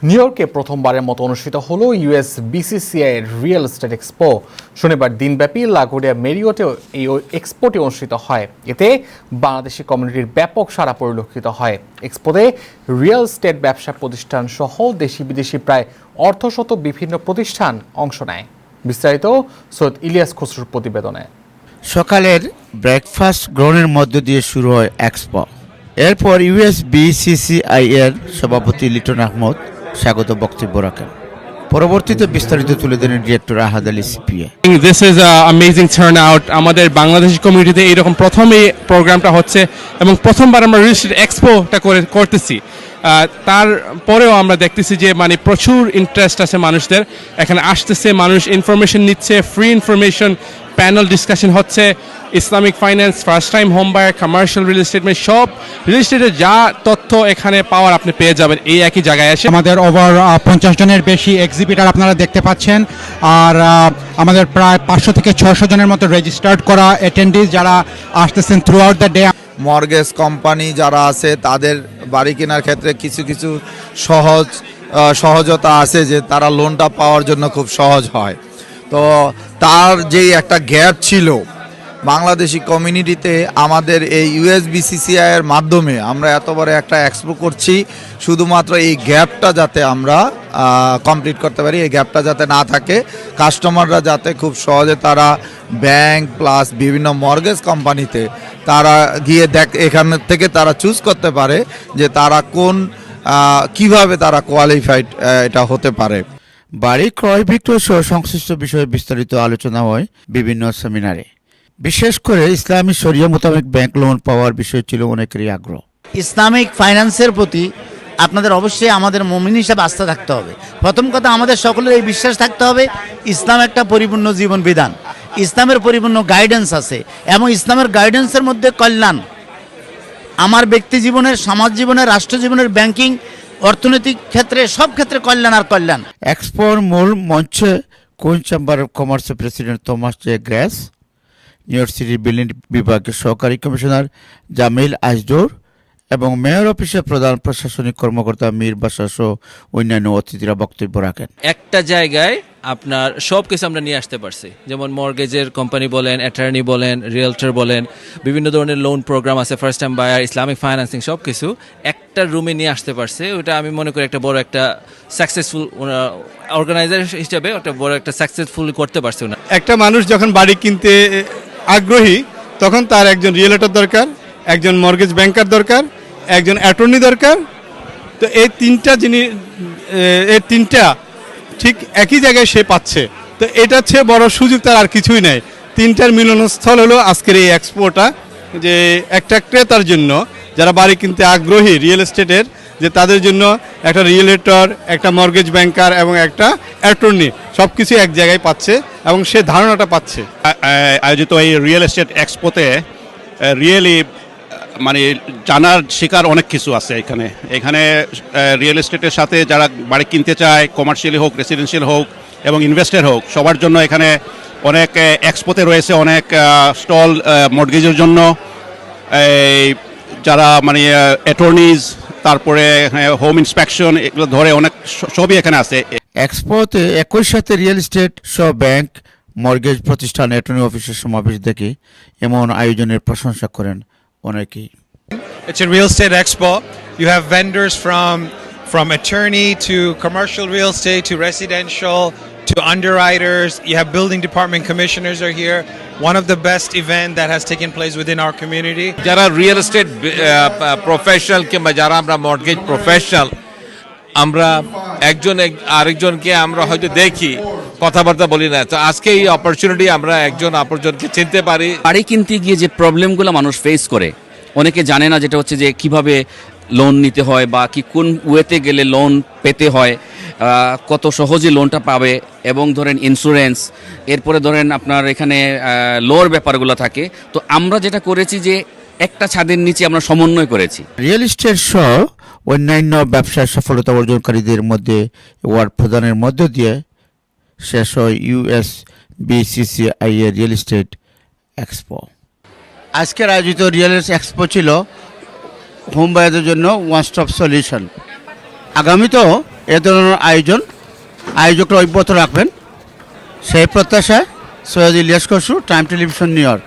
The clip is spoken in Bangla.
নিউ ইয়র্কে প্রথমবারের মতো অনুষ্ঠিত হলো ইউএস বিসিসিআই এর রিয়েল এস্টেট এক্সপো। শনিবার দিনব্যাপী লাগোরিয়া মেরিওটে এই এক্সপোটি অনুষ্ঠিত হয়। এতে বাংলাদেশি কমিউনিটির ব্যাপক সাড়া পরিলক্ষিত হয়। এক্সপোতে রিয়েল এস্টেট ব্যবসা প্রতিষ্ঠান সহ দেশি বিদেশি প্রায় অর্ধশত বিভিন্ন প্রতিষ্ঠান অংশ নেয়। বিস্তারিত সৈয়দ ইলিয়াস খসরুর প্রতিবেদনে। সকালের ব্রেকফাস্ট গ্রহণের মধ্য দিয়ে শুরু হয় এক্সপো। এরপর ইউএস বিসিসিআই এর সভাপতি লিটন আহমদ স্বাগত বক্তব্য রাখেন। পরবর্তীতে বিস্তারিত তুলে দেন director Ahad Ali CPA. This is an amazing turnout. আমাদের বাংলাদেশি কমিউনিটিতে এইরকম প্রথম এই প্রোগ্রামটা হচ্ছে এবং প্রথমবার আমরা রিয়েল এস্টেট এক্সপোটা করতেছি। তারপরেও আমরা দেখতেছি যে মানে প্রচুর ইন্টারেস্ট আছে মানুষদের, এখানে আসতেছে, মানুষ ইনফরমেশন নিচ্ছে, ফ্রি ইনফরমেশন, প্যানেল ডিসকাশন হচ্ছে, Islamic finance, first time home buyer, commercial real estate, মানে সব রিয়েল এস্টেটের যা তথ্য এখানে পাওয়ার আপনি পেয়ে যাবেন এই একই জায়গায় এসে। আমাদের ওভার 50 জনের বেশি এক্সিবিটার আপনারা দেখতে পাচ্ছেন, আর আমাদের প্রায় 500 থেকে 600 জনের মতো রেজিস্টার্ড করা অ্যাটেন্ডিজ যারা আসতেছেন through out the day. Mortgage company যারা আছে তাদের বাড়ি কেনার ক্ষেত্রে কিছু কিছু সহজতা আছে যে তারা লোনটা পাওয়ার জন্য খুব সহজ হয়। তো তার যেই একটা গ্যাপ ছিল বাংলাদেশি কমিউনিটিতে, আমাদের এই ইউএসবিসিসিআই এর মাধ্যমে আমরা এত বড় একটা এক্সপো করছি, শুধুমাত্র এই গ্যাপটা যাতে আমরা কমপ্লিট করতে পারি, এই গ্যাপটা যাতে না থাকে, কাস্টমাররা যাতে খুব সহজে তারা ব্যাংক প্লাস বিভিন্ন মর্গেজ কোম্পানিতে তারা গিয়ে এখান থেকে তারা চুজ করতে পারে যে তারা কিভাবে তারা কোয়ালিফাইড এটা হতে পারে। বাড়ি ক্রয় বিক্রয় সহ সংশ্লিষ্ট বিষয়ে বিস্তারিত আলোচনা হয় বিভিন্ন সেমিনারে। বিশেষ করে ইসলামী শরিয়া মোতাবেক ব্যাংক লোন পাওয়ার বিষয় ছিল অনেকেরই আগ্রহ। ইসলামিক ফাইন্যান্সের প্রতি আপনাদের অবশ্যই আমাদের মুমিন হিসাবে আস্থা থাকতে হবে। প্রথম কথা, আমাদের সকলের এই বিশ্বাস থাকতে হবে ইসলাম একটা পরিপূর্ণ জীবন বিধান, ইসলামের পরিপূর্ণ গাইডেন্স আছে এবং ইসলামের গাইডেন্সের মধ্যে কল্যাণ আমার ব্যক্তি জীবনের, সমাজ জীবনের, রাষ্ট্র জীবনের, ব্যাংকিং, অর্থনৈতিক ক্ষেত্রে, সব ক্ষেত্রে কল্যাণ আর কল্যাণ। এক্সপোর মূল মঞ্চে কুইন চেম্বার অব কমার্সের president Thomas J grace, new York city building বিভাগের সহকারী কমিশনার জামিল আজদুর এবং মেয়র অফিসের প্রধান প্রশাসনিক কর্মকর্তা মীর বাশা সহ অন্যান্য অতিথিরা বক্তব্য রাখেন। একটা জায়গায় আপনার সব কিছু আমরা নিয়ে আসতে পারছি, যেমন মর্গেজের কোম্পানি বলেন, অ্যাটর্নি বলেন, রিয়েলটর বলেন, বিভিন্ন ধরনের লোন প্রোগ্রাম আছে, first time buyer, Islamic financing, সব কিছু একটা রুমে নিয়ে আসতে পারছে। ওটা আমি মনে করি একটা বড় একটা সাকসেসফুল অর্গানাইজার হিসেবে একটা বড় একটা সাকসেসফুল করতে পারছে না। একটা মানুষ যখন বাড়ি কিনতে আগ্রহী তখন তার একজন রিয়েলটর দরকার, একজন মর্গেজ ব্যাংকার দরকার, একজন অ্যাটর্নি দরকার। তো এই তিনটা ঠিক একই জায়গায় সে পাচ্ছে। তো এটা হচ্ছে বড় সুযোগ, তার আর কিছুই নাই। তিনটার মিলনস্থল হলো আজকের এই এক্সপোটা, যে একটা ক্রেতার জন্য যারা বাড়ি কিনতে আগ্রহী রিয়েল এস্টেটের, যে তাদের জন্য একটা রিয়েলটর, একটা মর্গেজ ব্যাংকার এবং একটা অ্যাটর্নি সব কিছু এক জায়গায় পাচ্ছে এবং সে ধারণাটা পাচ্ছে। আয়োজিত এই রিয়েল এস্টেট এক্সপোতে রিয়েলি মানে জানার শেখার অনেক কিছু আছে। এখানে রিয়েল এস্টেটের সাথে যারা বাড়ি কিনতে চায়, কমার্শিয়ালি হোক, রেসিডেন্সিয়াল হোক এবং ইনভেস্টর হোক, সবার জন্য এখানে অনেক এক্সপোতে রয়েছে অনেক স্টল মর্গেজের জন্য, যারা মানে অ্যাটর্নিজ, তারপরে হোম ইন্সপেকশন, এগুলো ধরে অনেক সবই এখানে আছে। এক্সপোতে একই সাথে রিয়েল এস্টেট সহ ব্যাংক, মর্গেজ প্রতিষ্ঠান, অ্যাটর্নি অফিসের সমাবেশ দেখে এমন আয়োজনের প্রশংসা করেন অনেকেই। It's a real estate expo. You have vendors from attorney to commercial real estate to residential to underwriters. You have building department commissioners are here. One of the best event that has taken place within our community. যারা রিয়েল এস্টেট প্রফেশনাল কিংবা যারা আমরা মর্গেজ প্রফেশনাল, আমরা একজন আরেকজনকে আমরা হয়তো দেখি, কথাবার্তা বলি না। তো আজকে এই অপরচুনিটি আমরা একজন অপরজনকে চিনতে পারি। বাড়ি কিনতে গিয়ে যে প্রবলেমগুলো মানুষ ফেস করে, অনেকে জানে না, যেটা হচ্ছে যে কিভাবে লোন নিতে হয় বা কোন ওয়েতে গেলে লোন পেতে হয়, কত সহজে লোনটা পাবে, এবং ধরেন ইন্স্যুরেন্স, এরপরে ধরেন আপনার এখানে লোর ব্যাপারগুলো থাকে। তো আমরা যেটা করেছি যে একটা ছাদের নিচে আমরা সমন্বয় করেছি। রিয়েল এস্টেট সহ অন্যান্য ব্যবসায় সফলতা অর্জনকারীদের মধ্যে অ্যাওয়ার্ড প্রদানের মধ্য দিয়ে শেষ হয় ইউএস বিসিসিআই এর রিয়েল এস্টেট এক্সপো। আজকের আয়োজিত রিয়েল এস্টেট এক্সপো ছিল হোম বায়ারদের জন্য ওয়ান স্টপ সলিউশন। আগামীতেও এ ধরনের আয়োজকরা অব্যাহত রাখবেন সেই প্রত্যাশায় Syed Ilyas Khasru, Time Television, New York.